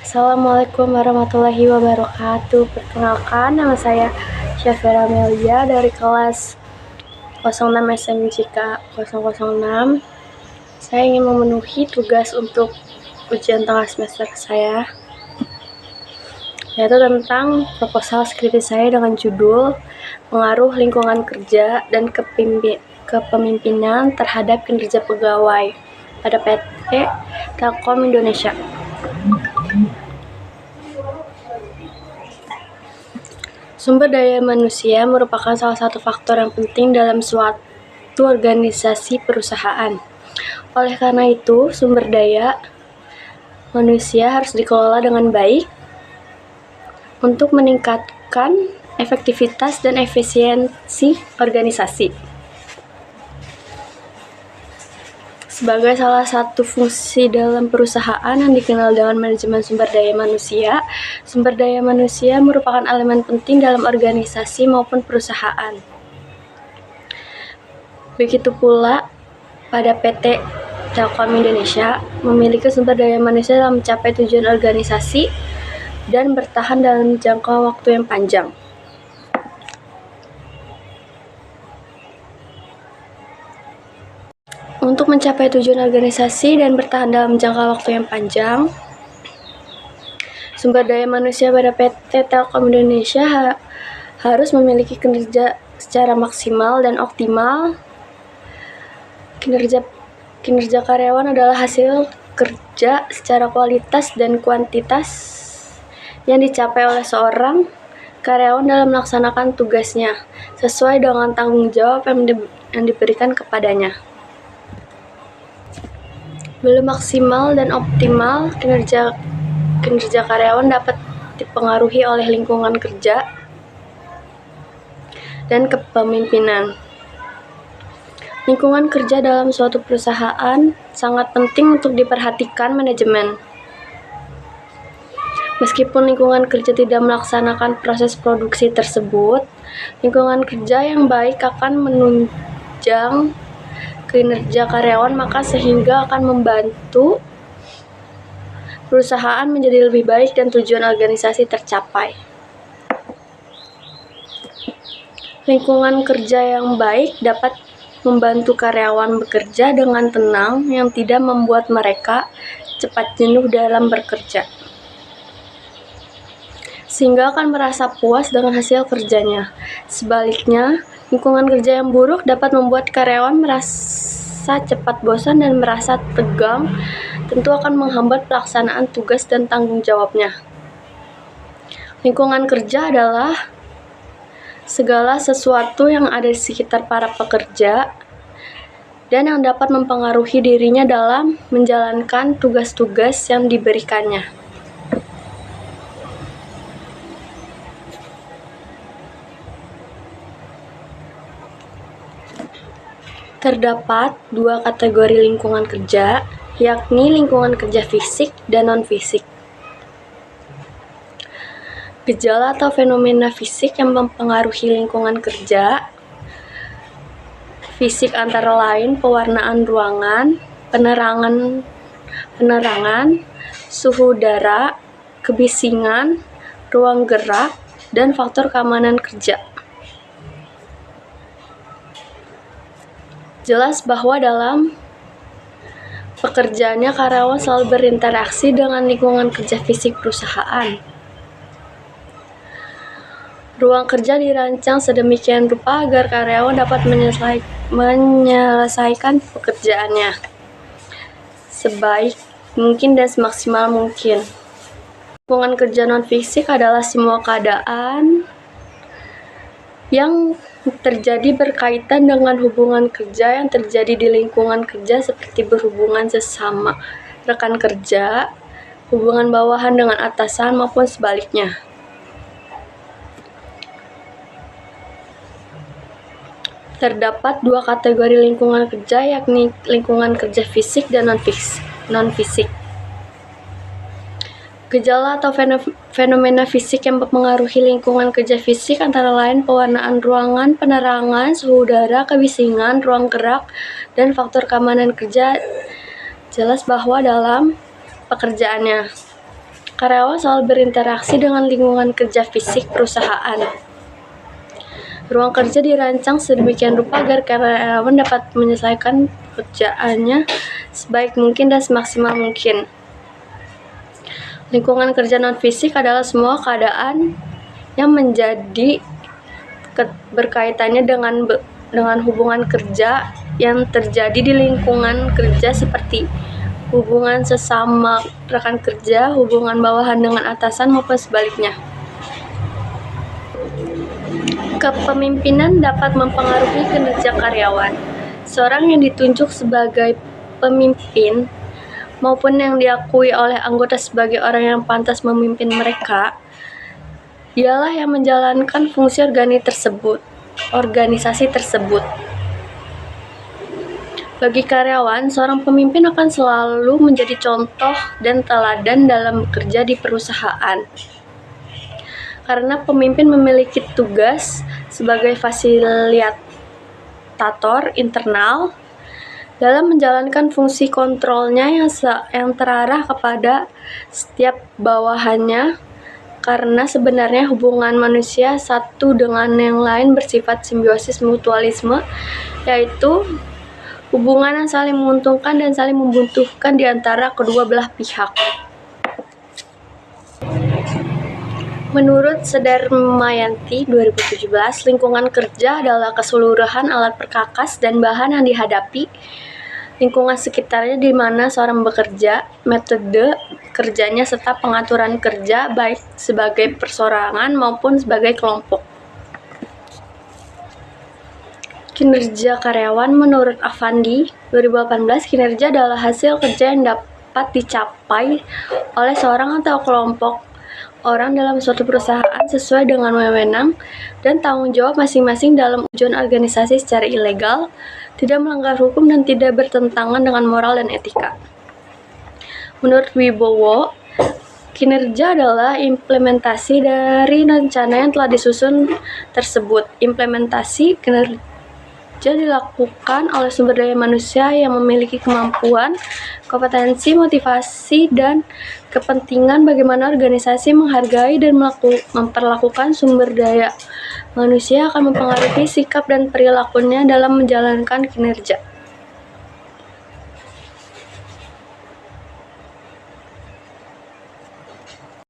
Assalamualaikum warahmatullahi wabarakatuh. Perkenalkan, nama saya Syafira Melia dari kelas 06 SMJK 006. Saya ingin memenuhi tugas untuk ujian tengah semester saya, yaitu tentang proposal skripsi saya dengan judul Pengaruh Lingkungan Kerja dan Kepemimpinan terhadap Kinerja Pegawai pada PT Telkom Indonesia. Sumber daya manusia merupakan salah satu faktor yang penting dalam suatu organisasi perusahaan. Oleh karena itu, sumber daya manusia harus dikelola dengan baik untuk meningkatkan efektivitas dan efisiensi organisasi. Sebagai salah satu fungsi dalam perusahaan yang dikenal dengan manajemen sumber daya manusia merupakan elemen penting dalam organisasi maupun perusahaan. Begitu pula pada PT Telkom Indonesia memiliki sumber daya manusia dalam mencapai tujuan organisasi dan bertahan dalam jangka waktu yang panjang. Untuk mencapai tujuan organisasi dan bertahan dalam jangka waktu yang panjang, sumber daya manusia pada PT Telkom Indonesia harus memiliki kinerja secara maksimal dan optimal. Kinerja karyawan adalah hasil kerja secara kualitas dan kuantitas yang dicapai oleh seorang karyawan dalam melaksanakan tugasnya sesuai dengan tanggung jawab yang diberikan kepadanya. Belum maksimal dan optimal kinerja karyawan dapat dipengaruhi oleh lingkungan kerja dan kepemimpinan. Lingkungan kerja dalam suatu perusahaan sangat penting untuk diperhatikan manajemen. Meskipun lingkungan kerja tidak melaksanakan proses produksi tersebut, lingkungan kerja yang baik akan menunjang kinerja karyawan, maka sehingga akan membantu perusahaan menjadi lebih baik dan tujuan organisasi tercapai. Lingkungan kerja yang baik dapat membantu karyawan bekerja dengan tenang yang tidak membuat mereka cepat jenuh dalam bekerja, sehingga akan merasa puas dengan hasil kerjanya. Sebaliknya, lingkungan kerja yang buruk dapat membuat karyawan merasa cepat bosan dan merasa tegang, tentu akan menghambat pelaksanaan tugas dan tanggung jawabnya. Lingkungan kerja adalah segala sesuatu yang ada di sekitar para pekerja dan yang dapat mempengaruhi dirinya dalam menjalankan tugas-tugas yang diberikannya. Terdapat dua kategori lingkungan kerja, yakni lingkungan kerja fisik dan non-fisik. Gejala atau fenomena fisik yang mempengaruhi lingkungan kerja fisik antara lain pewarnaan ruangan, penerangan, suhu udara, kebisingan, ruang gerak, dan faktor keamanan kerja. Jelas bahwa dalam pekerjaannya karyawan selalu berinteraksi dengan lingkungan kerja fisik perusahaan. Ruang kerja dirancang sedemikian rupa agar karyawan dapat menyelesaikan pekerjaannya sebaik mungkin dan semaksimal mungkin. Lingkungan kerja non-fisik adalah semua keadaan yang terjadi berkaitan dengan hubungan kerja yang terjadi di lingkungan kerja seperti berhubungan sesama rekan kerja, hubungan bawahan dengan atasan maupun sebaliknya. Terdapat dua kategori lingkungan kerja, yakni lingkungan kerja fisik dan non-fisik. Gejala atau fenomena fisik yang mempengaruhi lingkungan kerja fisik antara lain pewarnaan ruangan, penerangan, suhu udara, kebisingan, ruang gerak, dan faktor keamanan kerja. Jelas bahwa dalam pekerjaannya Karyawan selalu berinteraksi dengan lingkungan kerja fisik perusahaan. Ruang kerja dirancang sedemikian rupa agar karyawan dapat menyelesaikan pekerjaannya sebaik mungkin dan semaksimal mungkin. Lingkungan kerja non-fisik adalah semua keadaan yang menjadi berkaitannya dengan hubungan kerja yang terjadi di lingkungan kerja seperti hubungan sesama rekan kerja, hubungan bawahan dengan atasan maupun sebaliknya. Kepemimpinan dapat mempengaruhi kinerja karyawan. Seorang yang ditunjuk sebagai pemimpin maupun yang diakui oleh anggota sebagai orang yang pantas memimpin mereka, ialah yang menjalankan fungsi organisasi tersebut. Bagi karyawan, seorang pemimpin akan selalu menjadi contoh dan teladan dalam bekerja di perusahaan. Karena pemimpin memiliki tugas sebagai fasilitator internal dalam menjalankan fungsi kontrolnya yang terarah kepada setiap bawahannya, karena sebenarnya hubungan manusia satu dengan yang lain bersifat simbiosis mutualisme, yaitu hubungan yang saling menguntungkan dan saling membutuhkan di antara kedua belah pihak. Menurut Sudarmayanti 2017, lingkungan kerja adalah keseluruhan alat perkakas dan bahan yang dihadapi lingkungan sekitarnya di mana seorang bekerja, metode kerjanya, serta pengaturan kerja baik sebagai perseorangan maupun sebagai kelompok. Kinerja karyawan menurut Afandi 2018, kinerja adalah hasil kerja yang dapat dicapai oleh seorang atau kelompok orang dalam suatu perusahaan sesuai dengan wewenang dan tanggung jawab masing-masing dalam tujuan organisasi secara ilegal, tidak melanggar hukum dan tidak bertentangan dengan moral dan etika. Menurut Wibowo, kinerja adalah implementasi dari rencana yang telah disusun tersebut. Implementasi kinerja dilakukan oleh sumber daya manusia yang memiliki kemampuan, kompetensi, motivasi, dan kepentingan bagaimana organisasi menghargai dan memperlakukan sumber daya manusia akan mempengaruhi sikap dan perilakunya dalam menjalankan kinerja.